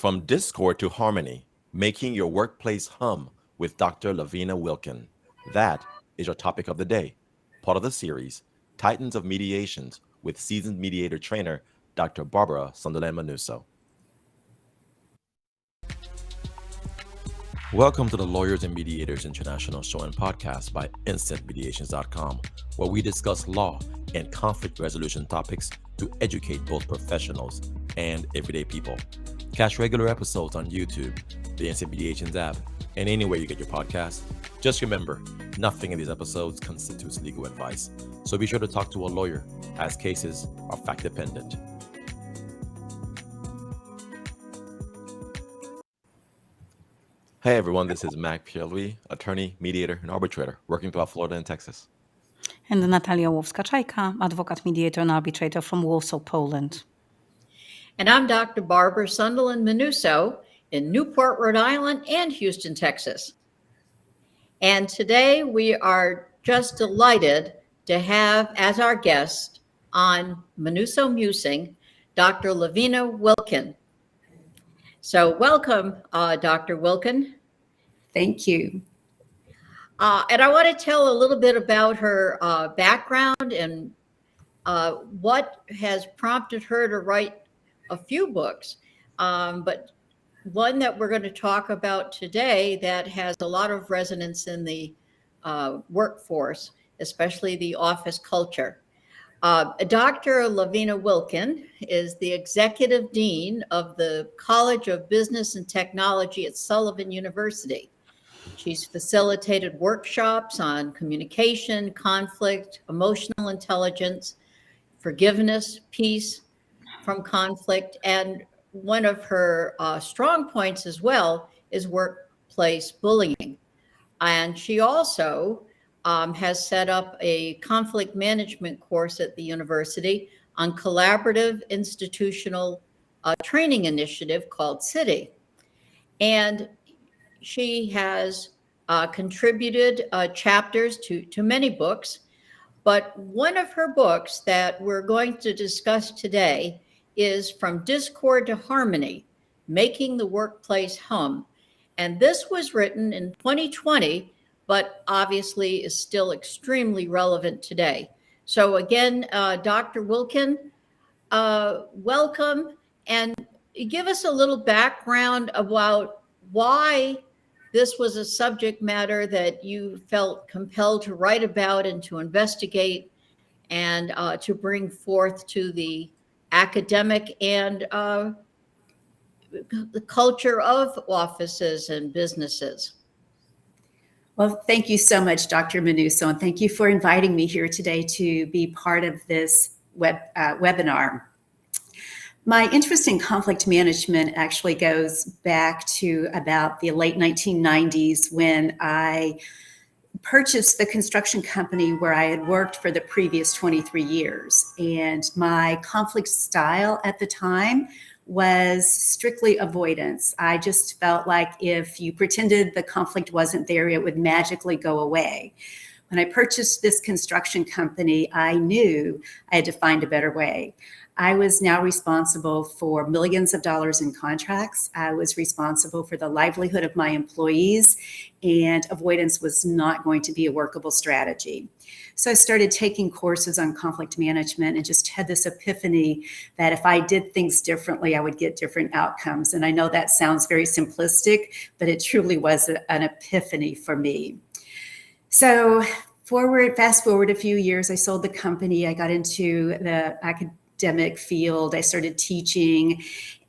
From discord to harmony, making your workplace hum with Dr. LaVena Wilkin. That is your topic of the day, part of the series, Titans of Mediations with seasoned mediator trainer, Dr. Barbara Sunderland-Manuso. Welcome to the Lawyers and Mediators International Show and Podcast by InstantMediations.com, where we discuss law and conflict resolution topics to educate both professionals and everyday people. Catch regular episodes on YouTube, the Instant Mediations app, and anywhere you get your podcasts. Just remember, nothing in these episodes constitutes legal advice, so be sure to talk to a lawyer, as cases are fact-dependent. Hey everyone, this is Mac Pierre-Louis, attorney, mediator, and arbitrator, working throughout Florida and Texas. And Natalia Łowska-Czajka, advocate, mediator, and arbitrator from Warsaw, Poland. And I'm Dr. Barbara Sunderland-Manuso in Newport, Rhode Island, and Houston, Texas. And today we are just delighted to have as our guest on Manuso Musing, Dr. LaVena Wilkin. So welcome, Dr. Wilkin. Thank you. And I want to tell a little bit about her background and what has prompted her to write a few books. But one that we're going to talk about today that has a lot of resonance in the workforce, especially the office culture. Dr. LaVena Wilkin is the executive dean of the College of Business and Technology at Sullivan University. She's facilitated workshops on communication, conflict, emotional intelligence, forgiveness, peace from conflict, and one of her strong points as well is workplace bullying. And she also has set up a conflict management course at the university on collaborative institutional training initiative called CITY. And she has contributed chapters to many books, but one of her books that we're going to discuss today is From Discord to Harmony, Making the Workplace Hum. And this was written in 2020, but obviously is still extremely relevant today. So again, Dr. Wilkin, welcome, and give us a little background about why this was a subject matter that you felt compelled to write about and to investigate and to bring forth to the academic and the culture of offices and businesses. Well, thank you so much, Dr. Manuso, and thank you for inviting me here today to be part of this webinar. My interest in conflict management actually goes back to about the late 1990s when I purchased the construction company where I had worked for the previous 23 years. And my conflict style at the time was strictly avoidance. I just felt like if you pretended the conflict wasn't there, it would magically go away. When I purchased this construction company, I knew I had to find a better way. I was now responsible for millions of dollars in contracts. I was responsible for the livelihood of my employees, and avoidance was not going to be a workable strategy. So I started taking courses on conflict management and just had this epiphany that if I did things differently, I would get different outcomes. And I know that sounds very simplistic, but it truly was an epiphany for me. So fast forward a few years, I sold the company. I got into the academic field. I started teaching.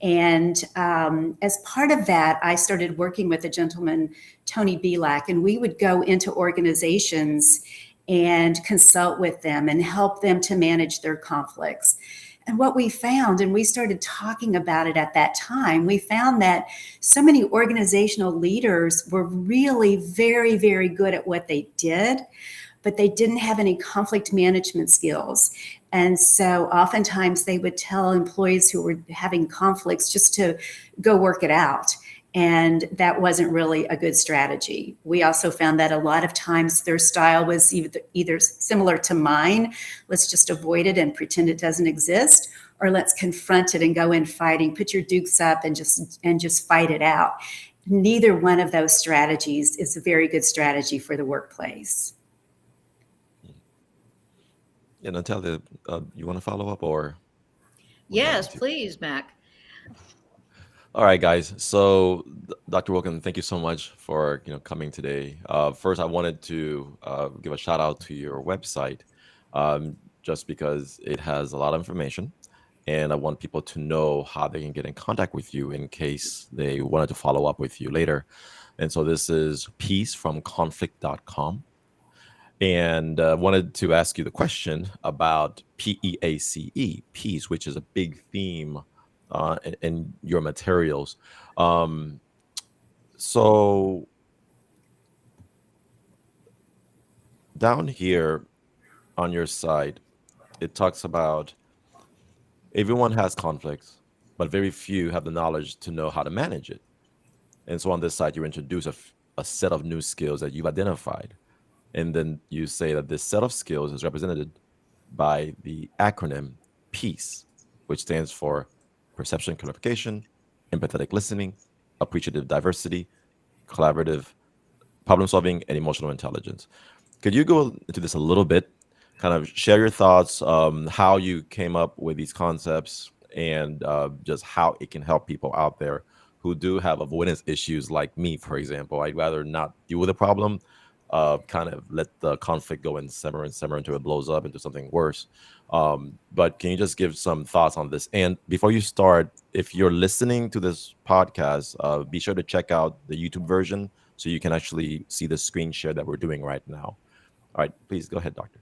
And as part of that, I started working with a gentleman, Tony Belak, and we would go into organizations and consult with them and help them to manage their conflicts. And what we found, and we started talking about it at that time, we found that so many organizational leaders were really very, very good at what they did, but they didn't have any conflict management skills. And so oftentimes they would tell employees who were having conflicts just to go work it out. And that wasn't really a good strategy. We also found that a lot of times their style was either similar to mine, let's just avoid it and pretend it doesn't exist, or let's confront it and go in fighting, put your dukes up and just fight it out. Neither one of those strategies is a very good strategy for the workplace. Yeah, Natalia, you want to follow up or? Yes, please, Mac. All right, guys. So, Dr. Wilkin, thank you so much for coming today. First, I wanted to give a shout out to your website, just because it has a lot of information, and I want people to know how they can get in contact with you in case they wanted to follow up with you later. And so, this is peacefromconflict.com. And wanted to ask you the question about PEACE, peace, which is a big theme in your materials. So down here on your site, it talks about everyone has conflicts, but very few have the knowledge to know how to manage it. And so on this site, you introduce a set of new skills that you've identified. And then you say that this set of skills is represented by the acronym PEACE, which stands for perception clarification, empathetic listening, appreciative diversity, collaborative problem solving, and emotional intelligence. Could you go into this a little bit, kind of share your thoughts, how you came up with these concepts, and just how it can help people out there who do have avoidance issues like me, for example? I'd rather not deal with a problem, kind of let the conflict go and simmer until it blows up into something worse. But can you just give some thoughts on this? And before you start, if you're listening to this podcast, be sure to check out the YouTube version so you can actually see the screen share that we're doing right now. All right, please go ahead, Doctor.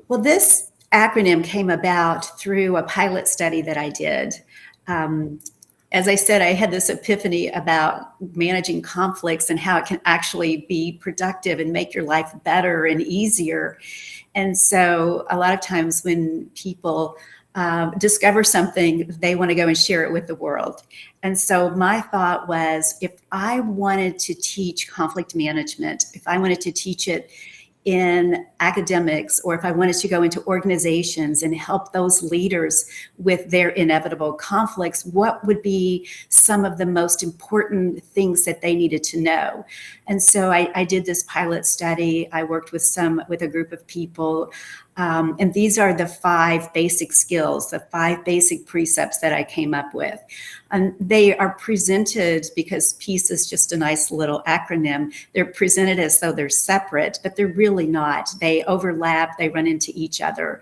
Well, this acronym came about through a pilot study that I did. As I said, I had this epiphany about managing conflicts and how it can actually be productive and make your life better and easier. And so a lot of times when people discover something, they want to go and share it with the world. And so my thought was, if I wanted to teach conflict management, if I wanted to teach it in academics, or if I wanted to go into organizations and help those leaders with their inevitable conflicts, what would be some of the most important things that they needed to know? And so I did this pilot study. I worked with a group of people. And these are the 5 basic skills, the 5 basic precepts that I came up with. And they are presented, because PEACE is just a nice little acronym, they're presented as though they're separate, but they're really not. They overlap, they run into each other.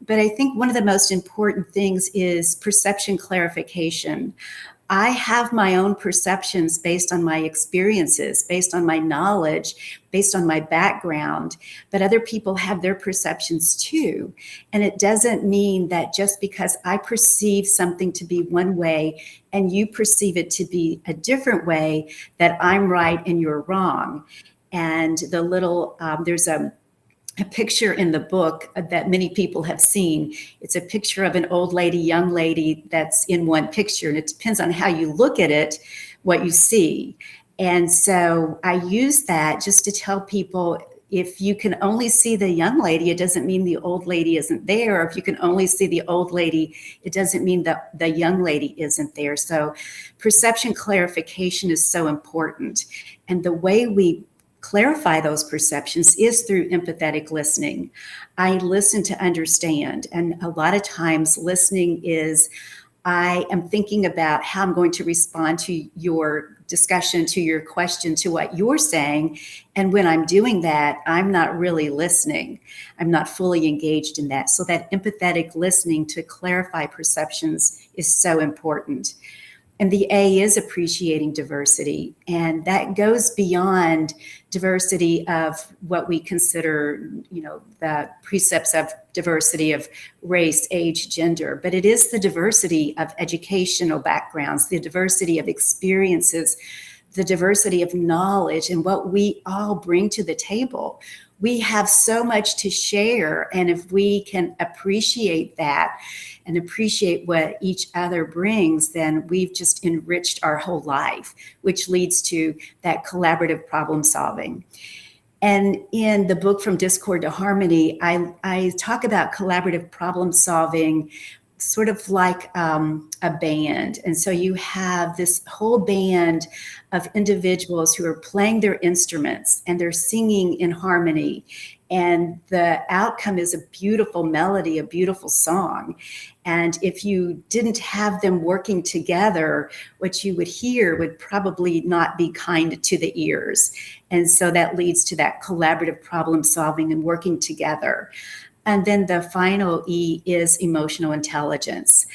But I think one of the most important things is perception clarification. I have my own perceptions based on my experiences, based on my knowledge, based on my background, but other people have their perceptions too. And it doesn't mean that just because I perceive something to be one way and you perceive it to be a different way, that I'm right and you're wrong. And there's a picture in the book that many people have seen. It's a picture of an old lady, young lady that's in one picture, and it depends on how you look at it, what you see. And so I use that just to tell people, if you can only see the young lady, it doesn't mean the old lady isn't there. Or if you can only see the old lady, it doesn't mean that the young lady isn't there. So perception clarification is so important. And the way we clarify those perceptions is through empathetic listening. I listen to understand. And a lot of times listening is, I am thinking about how I'm going to respond to your discussion, to your question, to what you're saying. And when I'm doing that, I'm not really listening. I'm not fully engaged in that. So that empathetic listening to clarify perceptions is so important. And the A is appreciating diversity. And that goes beyond diversity of what we consider, the precepts of diversity of race, age, gender. But it is the diversity of educational backgrounds, the diversity of experiences, the diversity of knowledge, and what we all bring to the table. We have so much to share. And if we can appreciate that and appreciate what each other brings, then we've just enriched our whole life, which leads to that collaborative problem solving. And in the book From Discord to Harmony, I talk about collaborative problem solving sort of like a band. And so you have this whole band of individuals who are playing their instruments and they're singing in harmony. And the outcome is a beautiful melody, a beautiful song. And if you didn't have them working together, what you would hear would probably not be kind to the ears. And so that leads to that collaborative problem solving and working together. And then the final E is emotional intelligence.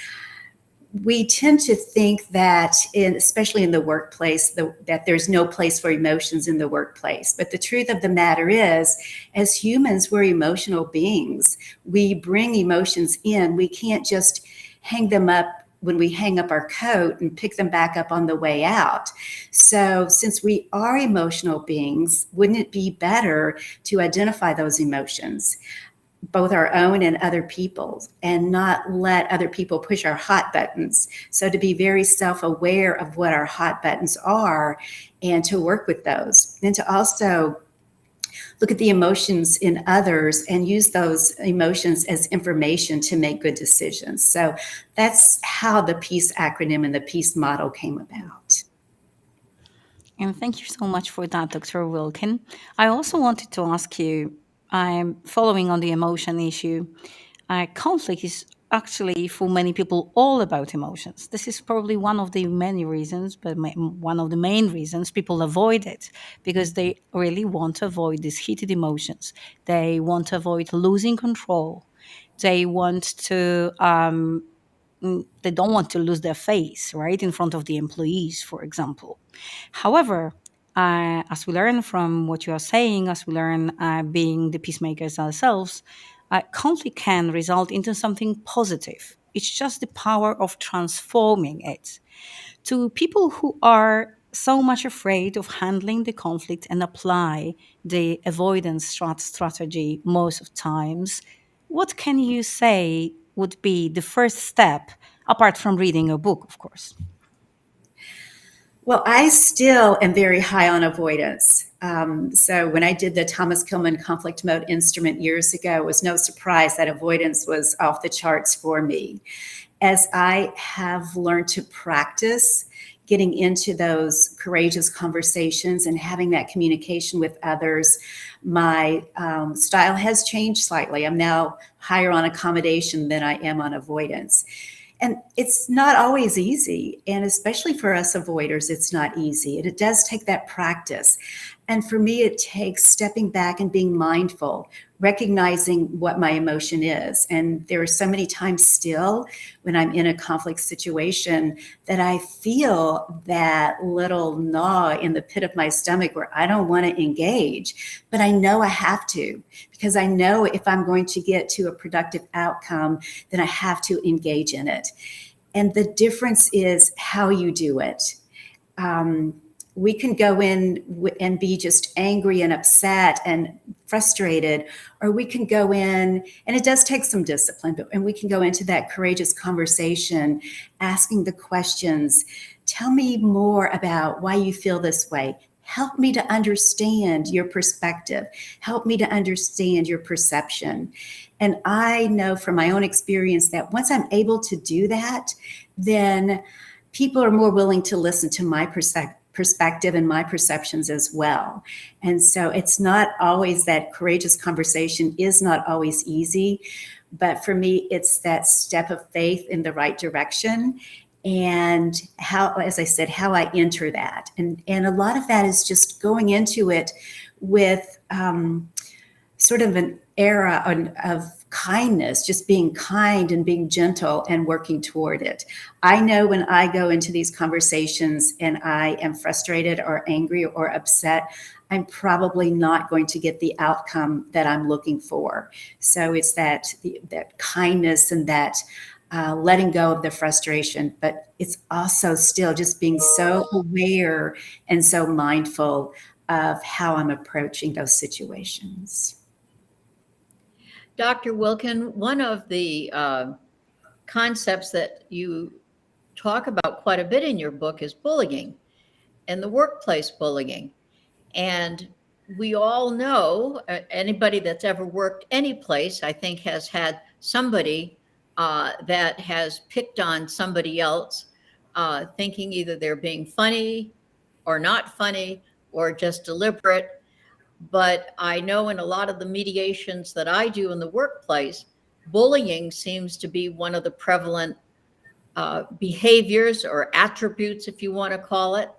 We tend to think that, especially in the workplace, that there's no place for emotions in the workplace. But the truth of the matter is, as humans, we're emotional beings. We bring emotions in. We can't just hang them up when we hang up our coat and pick them back up on the way out. So since we are emotional beings, wouldn't it be better to identify those emotions, both our own and other people's, and not let other people push our hot buttons? So to be very self-aware of what our hot buttons are and to work with those. And to also look at the emotions in others and use those emotions as information to make good decisions. So that's how the PEACE acronym and the PEACE model came about. And thank you so much for that, Dr. Wilkin. I also wanted to ask you, I'm following on the emotion issue. Conflict is actually, for many people, all about emotions. This is probably one of the many reasons, but one of the main reasons people avoid it, because they really want to avoid these heated emotions. They want to avoid losing control. They want to they don't want to lose their face, right, in front of the employees, for example. However, as we learn from what you are saying, as we learn being the peacemakers ourselves, conflict can result into something positive. It's just the power of transforming it. To people who are so much afraid of handling the conflict and apply the avoidance strategy most of times, what can you say would be the first step, apart from reading a book, of course? Well, I still am very high on avoidance. So when I did the Thomas Kilmann conflict mode instrument years ago, it was no surprise that avoidance was off the charts for me. As I have learned to practice getting into those courageous conversations and having that communication with others, my style has changed slightly. I'm now higher on accommodation than I am on avoidance. And it's not always easy. And especially for us avoiders, it's not easy. And it does take that practice. And for me, it takes stepping back and being mindful, recognizing what my emotion is. And there are so many times still when I'm in a conflict situation that I feel that little gnaw in the pit of my stomach where I don't want to engage, but I know I have to, because I know if I'm going to get to a productive outcome, then I have to engage in it. And the difference is how you do it. We can go in and be just angry and upset and frustrated, or we can go in, and it does take some discipline, and we can go into that courageous conversation, asking the questions. Tell me more about why you feel this way. Help me to understand your perspective. Help me to understand your perception. And I know from my own experience that once I'm able to do that, then people are more willing to listen to my perspective and my perceptions as well. And so it's not always that courageous conversation is not always easy, but for me, it's that step of faith in the right direction. And how, as I said, how I enter that. And a lot of that is just going into it with sort of an era of kindness, just being kind and being gentle and working toward it. I know when I go into these conversations and I am frustrated or angry or upset, I'm probably not going to get the outcome that I'm looking for. So it's that kindness and that letting go of the frustration, but it's also still just being so aware and so mindful of how I'm approaching those situations. Dr. Wilkin, one of the concepts that you talk about quite a bit in your book is bullying and the workplace bullying. And we all know, anybody that's ever worked any place, I think, has had somebody that has picked on somebody else, thinking either they're being funny or not funny or just deliberate. But I know in a lot of the mediations that I do in the workplace, bullying seems to be one of the prevalent behaviors or attributes, if you want to call it.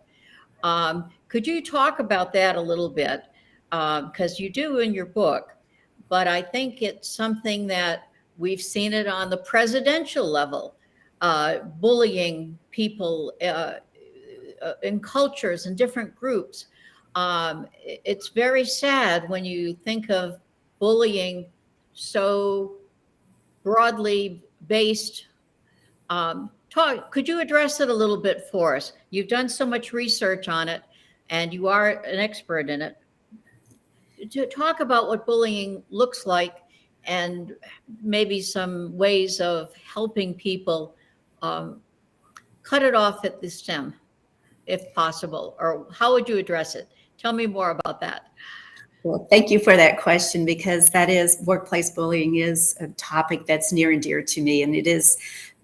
Could you talk about that a little bit? Because you do in your book, but I think it's something that we've seen it on the presidential level, bullying people in cultures and different groups. It's very sad when you think of bullying so broadly based. Could you address it a little bit for us? You've done so much research on it, and you are an expert in it. To talk about what bullying looks like, and maybe some ways of helping people cut it off at the stem, if possible, or how would you address it? Tell me more about that. Well, thank you for that question, because that is, workplace bullying is a topic that's near and dear to me, and it is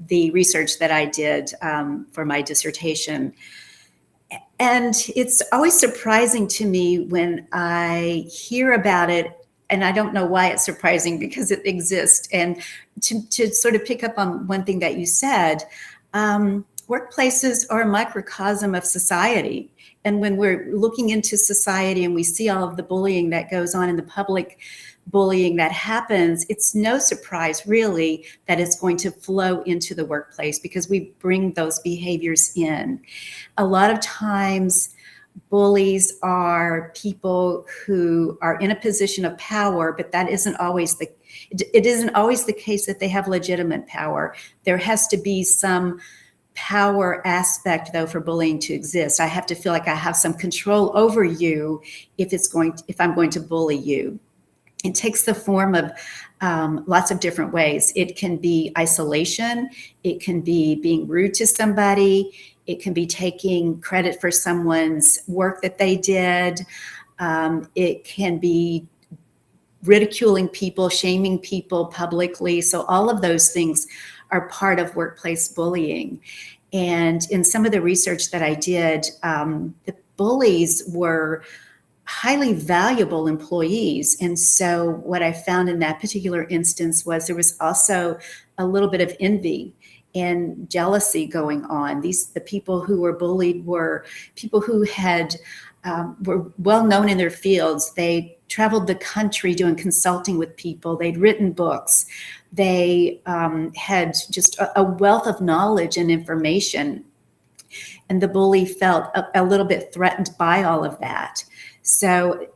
the research that I did for my dissertation. And it's always surprising to me when I hear about it, and I don't know why it's surprising, because it exists. And to sort of pick up on one thing that you said, workplaces are a microcosm of society. And when we're looking into society and we see all of the bullying that goes on in the public, bullying that happens, it's no surprise really that it's going to flow into the workplace, because we bring those behaviors in. A lot of times bullies are people who are in a position of power, but that isn't always it isn't always the case that they have legitimate power. There has to be some power aspect, though, for bullying to exist. I have to feel like I have some control over you if I'm going to bully you. It takes the form of lots of different ways. It can be isolation. It can be being rude to somebody. It can be taking credit for someone's work that they did. It can be ridiculing people, shaming people publicly. So all of those things are part of workplace bullying. And in some of the research that I did, the bullies were highly valuable employees. And so what I found in that particular instance was there was also a little bit of envy and jealousy going on. The people who were bullied were people who were well known in their fields. They traveled the country doing consulting with people. They'd written books. They had just a wealth of knowledge and information. And the bully felt a little bit threatened by all of that. So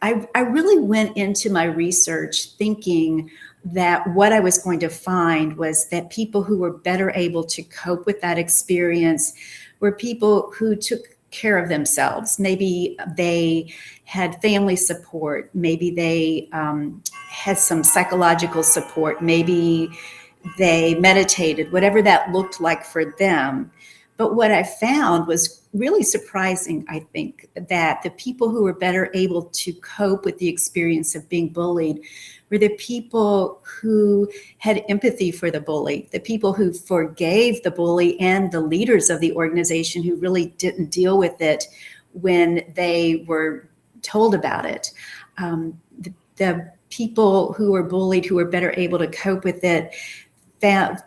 I really went into my research thinking that what I was going to find was that people who were better able to cope with that experience were people who took care of themselves. Maybe they had family support. Maybe they had some psychological support. Maybe they meditated, whatever that looked like for them. But what I found was really surprising, I think, that the people who were better able to cope with the experience of being bullied were the people who had empathy for the bully, the people who forgave the bully, and the leaders of the organization who really didn't deal with it when they were told about it. The people who were bullied, who were better able to cope with it,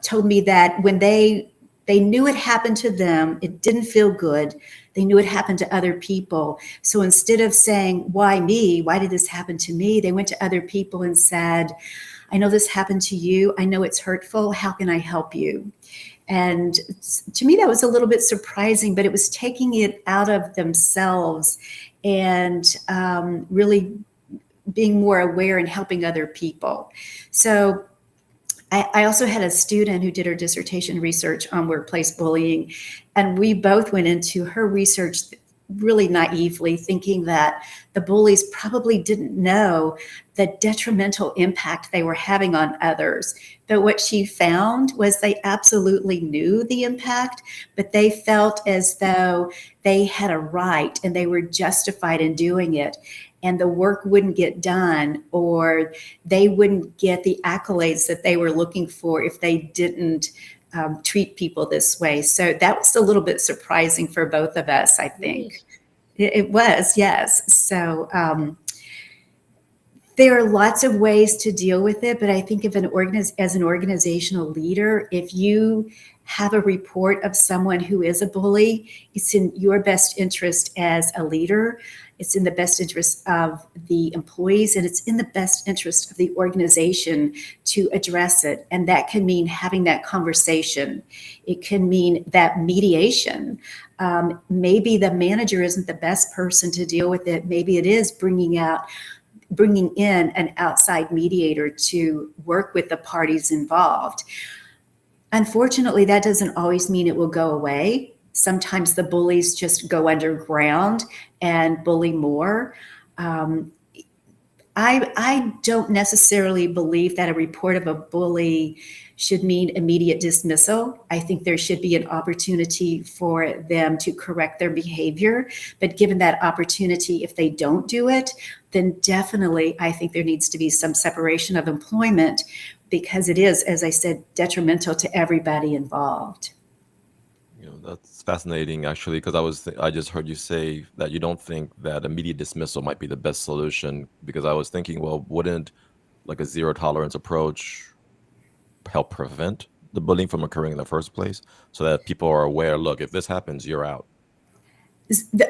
told me that when they knew it happened to them, it didn't feel good. They knew it happened to other people. So instead of saying, why me? Why did this happen to me? They went to other people and said, I know this happened to you. I know it's hurtful. How can I help you? And to me, that was a little bit surprising, but it was taking it out of themselves and really being more aware and helping other people. So I also had a student who did her dissertation research on workplace bullying, and we both went into her research really naively thinking that the bullies probably didn't know the detrimental impact they were having on others. But what she found was they absolutely knew the impact, but they felt as though they had a right and they were justified in doing it. And the work wouldn't get done, or they wouldn't get the accolades that they were looking for if they didn't treat people this way. So that was a little bit surprising for both of us, I think. It was, yes. So there are lots of ways to deal with it, but I think as an organizational leader, if you have a report of someone who is a bully, it's in your best interest as a leader. It's in the best interest of the employees, and it's in the best interest of the organization to address it. And that can mean having that conversation. It can mean that mediation. Maybe the manager isn't the best person to deal with it. Maybe it is bringing in an outside mediator to work with the parties involved. Unfortunately, that doesn't always mean it will go away. Sometimes the bullies just go underground and bully more. I don't necessarily believe that a report of a bully should mean immediate dismissal. I think there should be an opportunity for them to correct their behavior. But given that opportunity, if they don't do it, then definitely I think there needs to be some separation of employment, because it is, as I said, detrimental to everybody involved. That's fascinating, actually, because I just heard you say that you don't think that immediate dismissal might be the best solution, because I was thinking, well, wouldn't like a zero tolerance approach help prevent the bullying from occurring in the first place, so that people are aware, look, if this happens, you're out?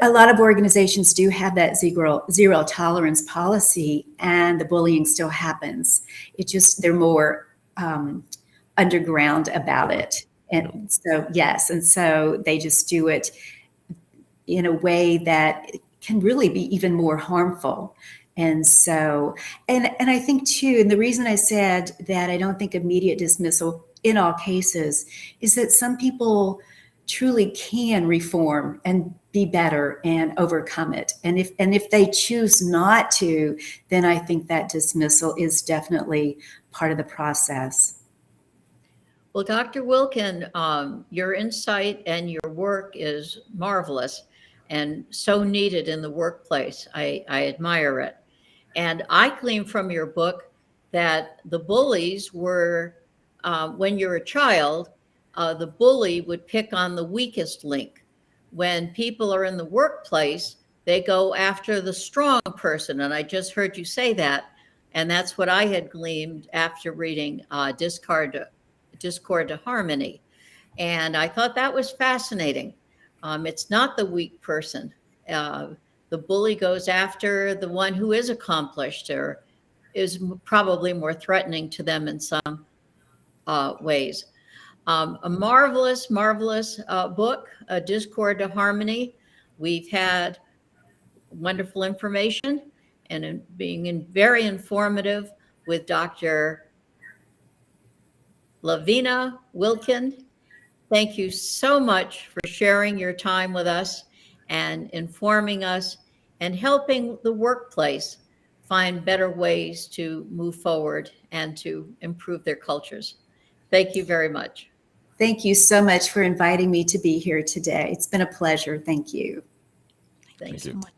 A lot of organizations do have that zero tolerance policy, and the bullying still happens. They're more underground about it. And so, yes, and so they just do it in a way that can really be even more harmful. And so, and I think too, and the reason I said that I don't think immediate dismissal in all cases is that some people truly can reform and be better and overcome it. And if they choose not to, then I think that dismissal is definitely part of the process. Well, Dr. Wilkin, your insight and your work is marvelous and so needed in the workplace. I admire it. And I glean from your book that the bullies were, when you're a child, the bully would pick on the weakest link. When people are in the workplace, they go after the strong person. And I just heard you say that. And that's what I had gleaned after reading Discord to Harmony. And I thought that was fascinating. It's not the weak person. The bully goes after the one who is accomplished or is probably more threatening to them in some ways. A marvelous book, Discord to Harmony. We've had wonderful information and being very informative with Dr. LaVena Wilkin. Thank you so much for sharing your time with us and informing us and helping the workplace find better ways to move forward and to improve their cultures. Thank you very much. Thank you so much for inviting me to be here today. It's been a pleasure. Thank you. Thank you so much.